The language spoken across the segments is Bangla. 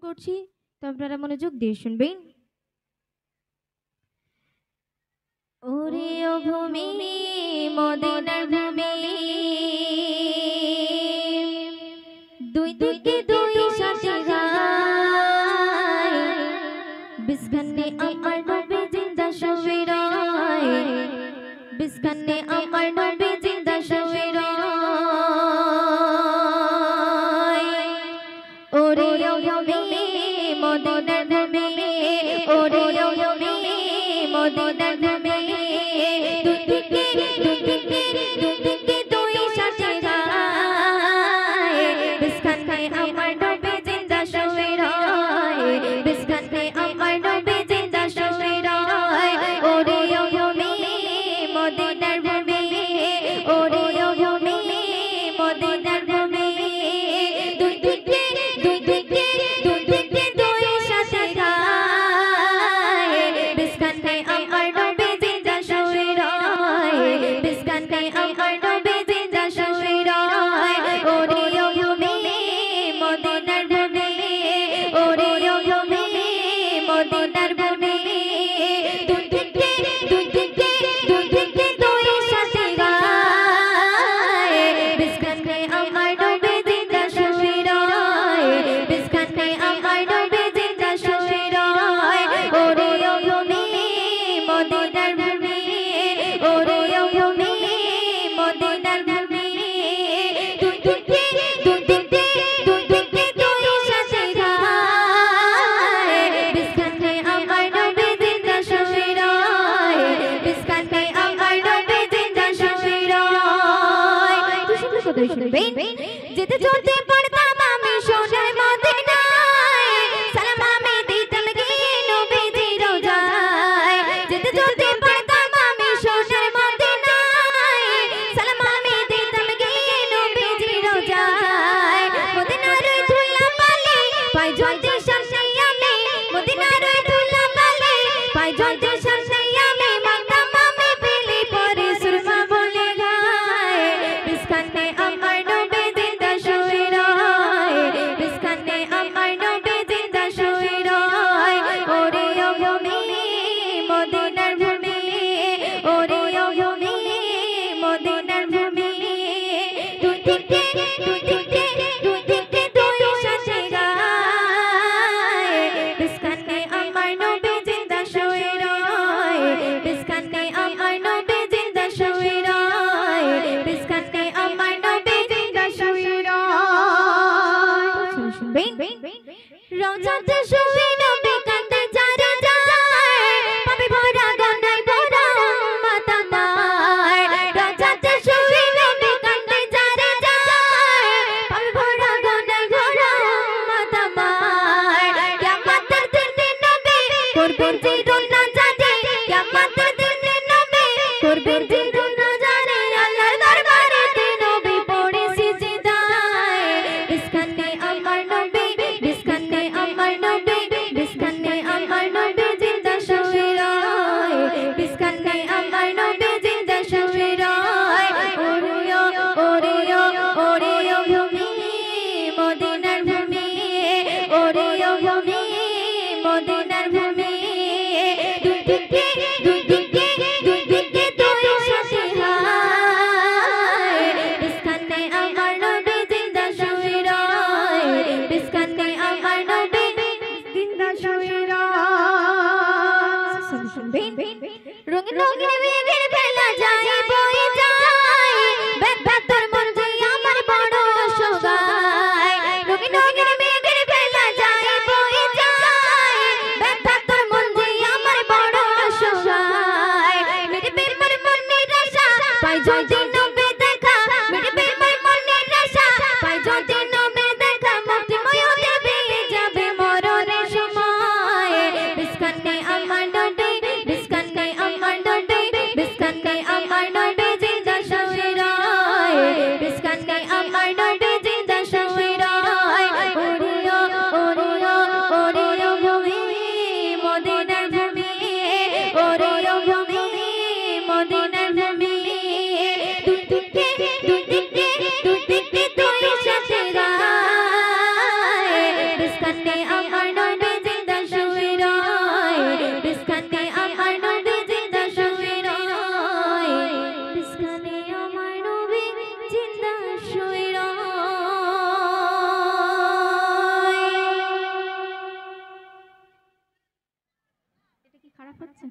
করছি, তো আপনারা মনোযোগ দিয়ে শুনবেন। ওরে ও ভূমি মদিনার ভূমি, দুই দিকে দুই সাথে গায়, বিস্কানে আমার নবী জিন্দা শুয়ে রয়, বিস্কানে আমার নবী জিন্দা শুয়ে রয়। ওরে ও ভূমি মদিনার ভূমি, ওরে ও ভূমি মদিনার ভূমি, দুই দিকে দুই সাথে গায়, বিস্কানে আমার নবী জিন্দা শুয়ে রয়, বিস্কানে আমার নবী জিন্দা শুয়ে রয়। ওরে ও ভূমি মদিনার ভূমি, ওরে ও ভূমি মদিনার ভূমি, দুই দিকে দুই সাথে গায়, বিস্কানে আমার নবী জিন্দা শুয়ে রয়, বিস্কানে আমার নবী জিন্দা শুয়ে রয়। ওরে ও ভূমি মদিনার ভূমি, ওরে ও ভূমি মদিনার ভূমি, দুই দিকে দুই সাথে গায়, বিস্কানে আমার নবী জিন্দা শুয়ে রয়, বিস্কানে আমার নবী জিন্দা শুয়ে রয়। ওরে ও ভূমি মদিনার ভূমি, ওরে ও ভূমি মদিনার ভূমি, দুই দিকে দুই সাথে গায়, বিস্কানে আমার নবী জিন্দা শুয়ে রয়, বিস্কানে আমার নবী জিন্দা শুয়ে রয়। তো শুনলে কতই শুনবেন। যেতে চলতে পারতাম আমি সোনার মদিনায়, সালাম আমি দিতাম গিয়ে নবীজির রোজায়। যেতে চলতে পারতাম আমি সোনার মদিনায়, সালাম আমি দিতাম গিয়ে নবীজির রোজায়। মদিনার ওই ধুলা পালে পায় জ্বলতে সামনে আমি, মদিনার ওই ধুলা পালে পায় জ্বলতে সামনে আমি, মাগতাম আমি পেলে পরে সুরমা বলে গায়, বিস্কানে আমার নবী জিন্দা শুয়ে রয়, বিস্কানে আমার নবী জিন্দা শুয়ে রয়। ওরে ও ভূমি মদিনার ভূমি, ওরে ও ভূমি মদিনার ভূমি, দুই দিকে দুই সাথে গায়, বিস্কানে আমার নবী জিন্দা শুয়ে রয়, বিস্কানে আমার নবী জিন্দা শুয়ে রয়, বিস্কানে আমার নবী জিন্দা শুয়ে রয়। শুনবেন। রওজাতে শুয়ে নবী কাঁদে যারে যায়, পাবে ভরা গন্ধায় ভরা উম্মত আমার। রওজাতে শুয়ে নবী কাঁদে যারে যায়, পাবে ভরা গন্ধায় ভরা উম্মত আমার। কিয়ামতের দিনে নবী করবেন জিরুন নাজারে, কিয়ামতের দিনে নবী করবেন জিরুন নাজারে, আল্লাহর দরবারেতে নবী পড়ে সিজদায়, বিস্কানে আমার নবী, বিস্কানে আমার নবী, বিস্কানে আমার নবী জিন্দা শুয়ে রয়, বিস্কানে আমার নবী জিন্দা শুয়ে রয়। ওরে ও ভূমি মদিনার ভূমি, ওরে ও ভূমি মদিনার ভূমি, দুই দিকে দুই সাথে গায়, বিস্কানে আমার নবী জিন্দা শুয়ে রয়, বিস্কানে আমার নবী জিন্দা শুয়ে রয়। শুনবেন। রঙিন রঙিন মেঘের ভেলা যায় বয়ে যায়, বেদবাতর মন যে আমার বড় সোগায়। রঙিন রঙিন মেঘের ভেলা যায় বয়ে যায়, বেদবাতর মন যে আমার বড় সোগায়। মেরে প্রেমের মনে রাশা পাই যদি নবে দেখা, মেরে প্রেমের মনে রাশা পাই যদি নবে দেখা, মুক্তিময় দেবে যাবে মরণের সময়, বিস্কানে আমার নবী, বিস্কানে আমার নবী, বিস্কানে আমার নবী জিন্দা শুয়ে রয় বিস্কানে আমার নবী জিন্দা শুয়ে রয় বিস্কানে আমার নবী জিন্দা শুয়ে রয় এটা কি খারাপ হচ্ছে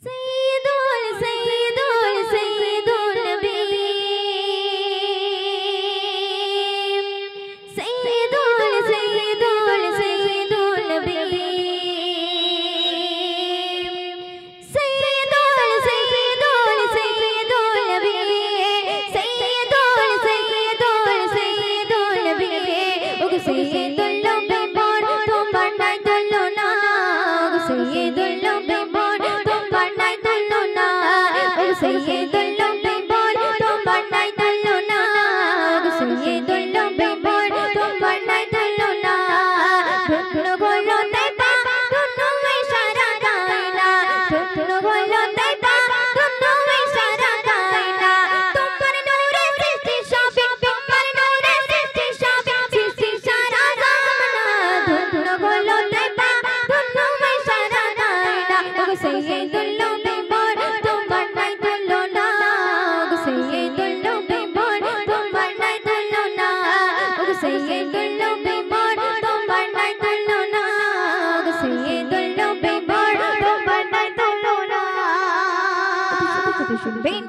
সৈয়দুল সৈয়দুল সৈয়দুল নবী সৈয়দুল সৈয়দুল সৈয়দুল নবী সৈয়দুল সৈয়দুল সৈয়দুল নবী সৈয়দুল সৈয়দুল সৈয়দুল নবী ওগো সৈয়দুল নবী বল তোমার নাই তুলনা ওগো সৈয়দুল নবী বল তোমার নাই তুলনা ওগো সৈয়দুল নবী বল তোমার নাই তুলনা ওগো সৈয়দুল নবী বল তোমার নাই তুলনা ধন্য হলো তাইবা ধন্য হয়ে সারা গায়না ধন্য হলো তাইবা ধন্য হয়ে সারা গায়না তোমার নূরে সৃষ্টি সবে তোমার নূরে সৃষ্টি সবে সৃষ্টি সারা জামানা ধন্য হলো তাইবা ধন্য হয়ে সারা গায়না ওগো সৈয়দুল নবী বল তোমার নাই তুলনা ওগো সৈয়দুল নবী বল তোমার নাই তুলনা ওগো সৈয়দুল নবী বল তোমার নাই তুলনা ওগো সৈয়দুল নবী বল তোমার নাই তুলনা শুনবেন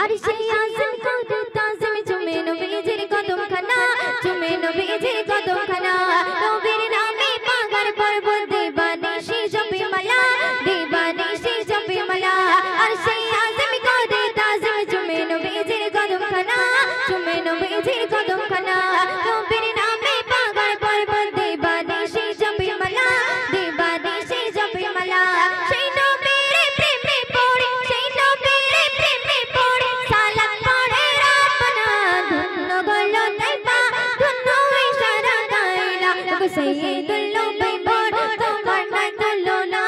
আর সেই আযম কদম তাজিম চুমে নবীজির কদম খানা চুমে নবীজির কদম খানা নবীর নামে পাগল পর্বত দেবানিশি জপে মালা দেবানিশি জপে মালা আর সেই আযম কদম তাজিম চুমে নবীজির কদম খানা চুমে নবীজির কদম খানা নবীর নামে পাগল পর্বত দেবানিশি জপে মালা দেবানিশি জপে মালা সেই নবীর প্রেমে পড়ে সেই নবীর প্রেমে পড়ে সালাত পড়ে রাব্বানা ধন্য হলো তাইবা ধন্য হয়ে সারা গায়না ওগো সৈয়দুল নবী বল তোমার নাই তুলনা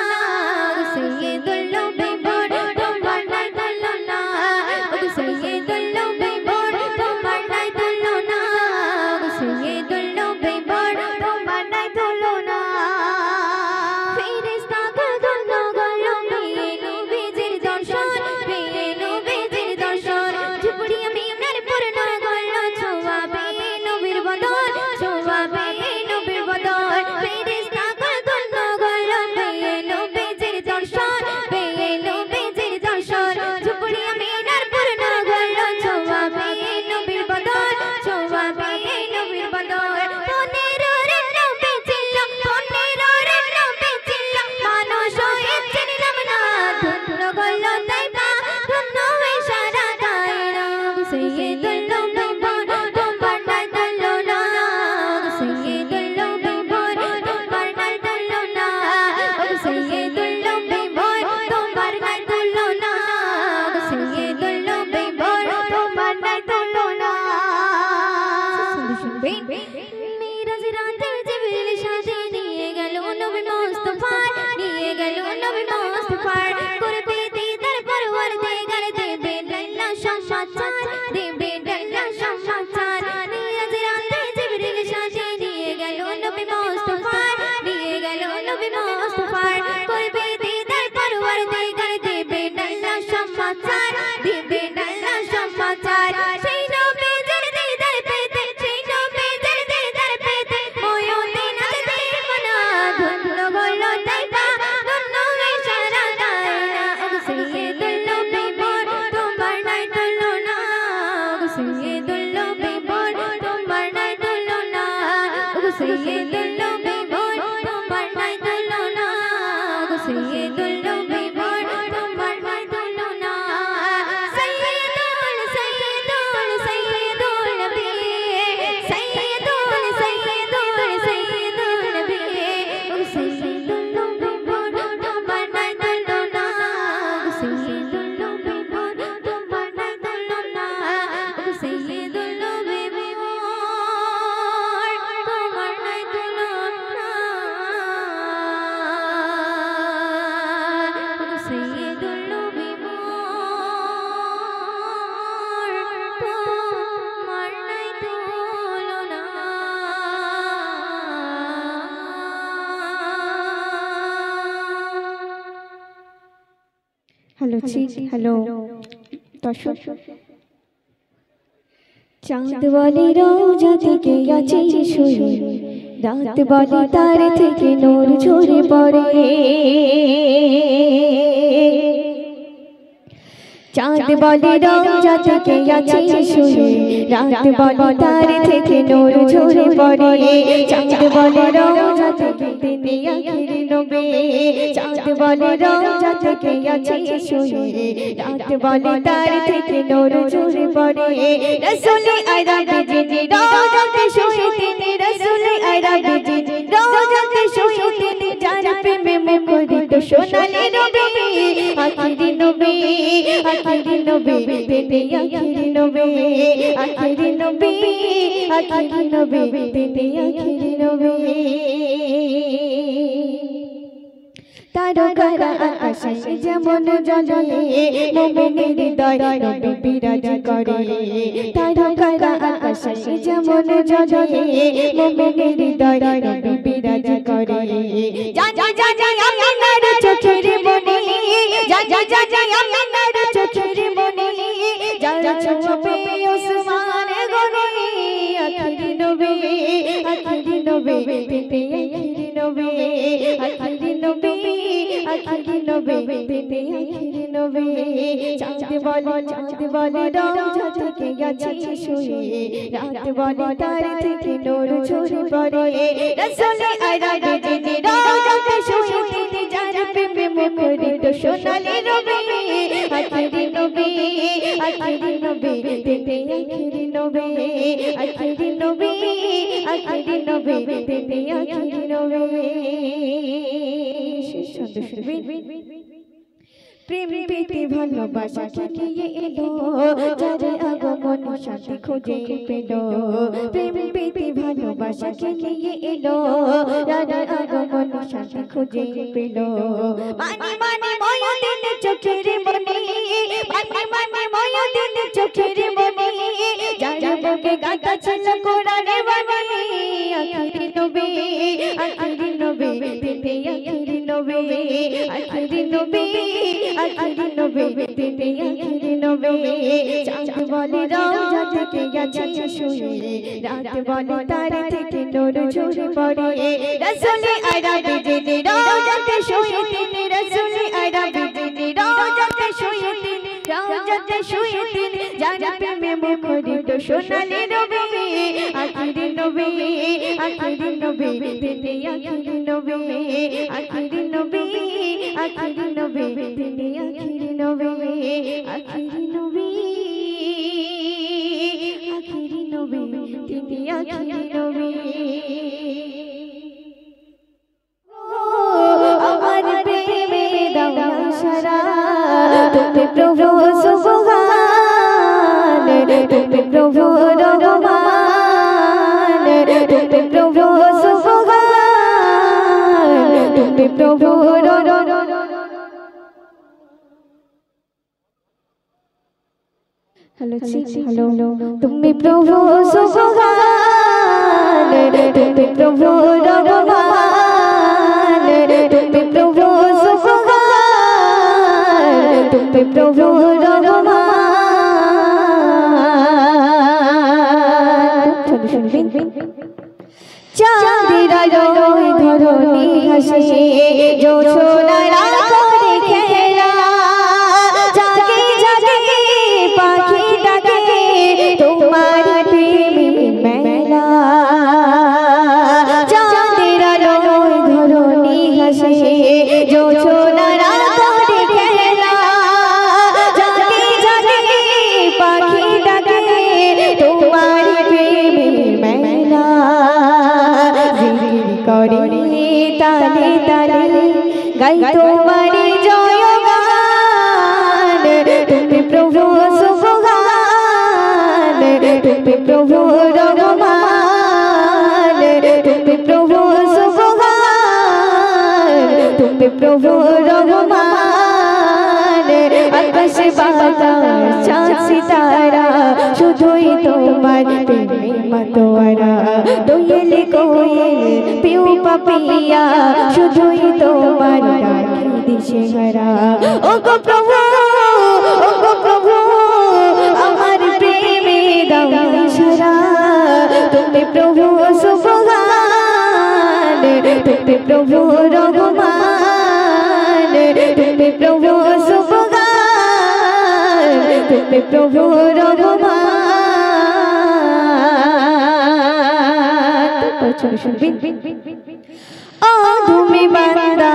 ওগো সৈয়দুল নবী বল তোমার নাই তুলনা ওগো সৈয়দুল নবী বল তোমার নাই তুলনা ওগো সৈয়দুল নবী বল তোমার নাই তুলনা ফেরেশতা ধন্য হলো পেয়ে নবীজির দর্শন পেয়ে নবীজির দর্শন ঝুপড়ি আমিনার পূর্ণ হলো ছোঁয়া পেয়ে নবীর বদন ছোঁয়া পেয়ে নবীর বদন ফেরেশতা ধন্য হলো পেয়ে নবীজির দর্শন পেয়ে নবীজির দর্শন ঝুপড়ি আমিনার পূর্ণ হলো ছোঁয়া পেয়ে নবীর বদন ছোঁয়া পেয়ে নবীর বদন 15 রে নবী ছিল 15 রে নবী ছিল মানুষ হয়ে চিনলাম না ধন্য হলো তাইবা ধন্য হয়ে সারা গায়না সৈয়দুল নবী বল তোমার নাই তুলনা সৈয়দুল নবী বল তোমার নাই তুলনা সৈয়দুল নবী বল তোমার নাই তুলনা সৈয়দুল নবী বল তোমার নাই তুলনা শুনবেন মিরাজ রাতে জিবরিল সাথে নিয়ে গেল নবী মুস্তাফা নিয়ে গেল নবী মুস্তাফা করবে দিদার পরওয়ারদিগার দেবে আল্লাহ সমাচার দেবে আল্লাহ সমাচার মিরাজ রাতে জিবরিল সাথে নিয়ে গেল নবী মুস্তাফা নিয়ে গেল নবী মুস্তাফা করবে দিদার পরওয়ারদিগার দেবে আল্লাহ সমাচার দেবে আল্লাহ সমাচার সেই নবীর দিদার পেতে সেই নবীর দিদার পেতে ময়ূরদিন আসতে মনা ধন্য হলো তাইবা ধন্য হয়ে সারা গায়না ওগো সৈয়দুল নবী বল তোমার নাই তুলনা ওগো সৈয়দুল নবী বল তোমার নাই তুলনা ওগো সৈয়দুল নবী বল তোমার নাই তুলনা ওগো সৈয়দুল নবী বল তোমার নাই তুলনা সৈয়দুল সৈয়দুল সৈয়দুল নবী সৈয়দুল সৈয়দুল সৈয়দুল নবী ওগো সৈয়দুল নবী বল তোমার নাই তুলনা ওগো সৈয়দুল নবী বল তোমার নাই তুলনা ওগো সৈয়দুল নবী বল তোমার নাই তুলনা हेलो दर्शक चाँद वाली रोजा থেকে আছে শুয়ে রাত বলে তার থেকে নূর ঝরে পড়ে চাঁদ বলে রোজা থেকে আছে শুয়ে রাত বলে তার থেকে নূর ঝরে পড়ে চাঁদ বলে রোজা থেকে তিনি আখির নবী চাঁদ বলে রোজা থেকে আছে শুয়ে রাত বলে তার থেকে নূর ঝরে পড়ে রাসূল আরবি যিনি রোজাতে শুয়ে তিনি রাসূল আরবি যিনি রোজাতে শুয়ে তিনি যার প্রেমে মুখরিত সোনালী নবী আখির নবী आखिरी नबी तेरे आखिरी नबी आखिरी नबी आखिरी नबी तेरे आखिरी नबी तारकारा आकाशे जेमन जले मुमिनेर हृदय नबी बिराज करे तारकारा आकाशे जेमन जले मुमिनेर हृदय नबी बिराज करे जा जा जा जा आमिनार चोखेर मणि जा जा जा जा आमिनार चोखेर मणि जार छुपे उस्मान गनी आखिरी नबी तेरे आखिरी नबी आखिरी नबी आखिरी नबी तेरे आखिरी नबी चाँद बोले रोजा থেকে আছে শুয়ে রাত বলে তার থেকে নূর ঝরে পড়ে রাসূল আরবি যিনি রোজাতে শুয়ে তিনি যার প্রেমে মুখরিত সোনালী নবী আখিরি নবী তেরে আখিরি নবী আখিরি নবী তেরে আখিরি নবী সুন্দর প্রেম পেতে ভালোবাসা নিয়ে এলো যার আগমন শান্তি খুঁজে পেল প্রেম পেতে ভালোবাসা নিয়ে এলো যার আগমন শান্তি খুঁজে পেল মানে মানে ময়দিন চোখের মনি মানে মানে ময়দিন চোখের মনি যার বুকে গাঁথা ছিল কোরআনের বাণী আখিরি নবী তেরে আখিরি নবী আখিরি নবী তেরে আখিরি নবী চাঁদ বলে রোজা থেকে আছে শুয়ে রাত বলে তার থেকে নূর ঝরে পড়ে রাসূল আরবি যিনি রোজাতে শুয়ে তিনি রাসূল আরবি যিনি রোজাতে শুয়ে তিনি যার প্রেমে মুখরিত সোনালী নবী আখিরি নবী তেরে আখিরি নবী আখিরি নবী তেরে আখিরি নবী আখিরি নবী তেরে আখিরি নবী আমার প্রেমে দাও সারা তুমি প্রভু সুবহান তুমি প্রভু রহমান তুমি প্রভু সুবহান তুমি প্রভু हेलो तुम्हें प्रभु सुबहान तुम्हें प्रभु रहमान तुम्हें प्रभु सुबहान तुम्हें प्रभु रहमान चाँदेर आलोय धरनी हाসে जो সোনারা করে খেলা জাগে জাগে পাখি ডাকে তোমার প্রেমে মেলা চাঁদের আলোয় ধরনি হাসে जो সোনারা করে খেলা জাগে জাগে পাখি ডাকে তোমার প্রেমে মেলা জিকির করে তালে তালে গাই তোমারি জয়গান তুমি প্রভু সুবহান তুমি প্রভু রহমান তুমি প্রভু সুবহান তুমি প্রভু রহমান আকাশে বাতাস চাঁদ সিতারা শুধুই তোমার প্রেমে মাতোয়ারা দোয়েল কোয়েল পিউ পাপিয়া শুধুই তোমার ডাকে দিশে হারা ও গো প্রভু দাও ইশারা তুমি প্রভু সুবহান তুমি প্রভু রহমান তুমি প্রভু সুবহান তুমি প্রভু রহমান তুমি বান্দা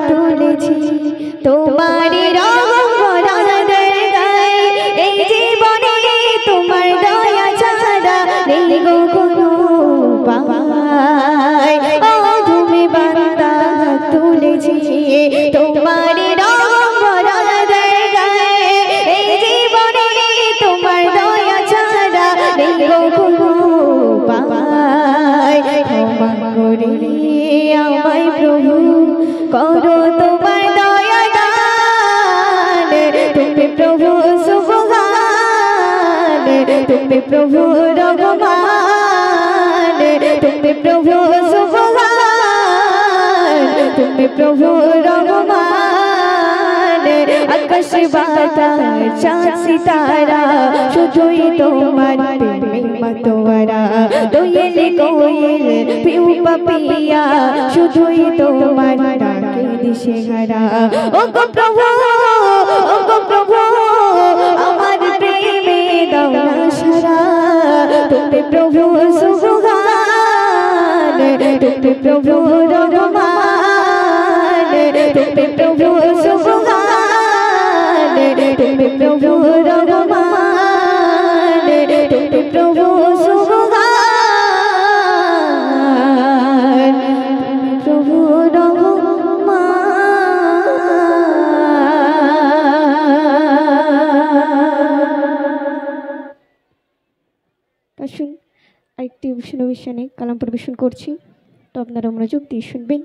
তুলেছি তোমারি রহমত দরগায় এই জীবনে তোমার দয়া ছাড়া নেই গো কোনো উপায় তুমি বান্দা তুলেছি তোমারি রহমত দরগায় এই জীবনে তোমার দয়া ছাড়া নেই গো কোনো উপায় ক্ষমা করে আমায় প্রভু করো তোমার দয়া দান তুমি প্রভু সুবহান তুমি প্রভু রহমান তুমি প্রভু সুবহান তুমি প্রভু রহমান আকাশ বাতাস চাঁদ সিতারা শুধুই তোমার প্রেমে মাতোয়ারা দোয়েল কোয়েল পিউ পাপিয়া শুধুই তোমার ডাকে দিশেহারা ও গো প্রভু আমার প্রেমে দাও না সারা তুমি প্রভু সুবহান তুমি প্রভু রহমান তুমি প্রভু সুবহান তুমি প্রভু রহমান তুমি প্রভু সুবহান প্রভু আসুন আরেকটি অনুষ্ঠানে কালাম পরিবেশন করছি, তো আপনারা মনোযোগ দিয়ে শুনবেন।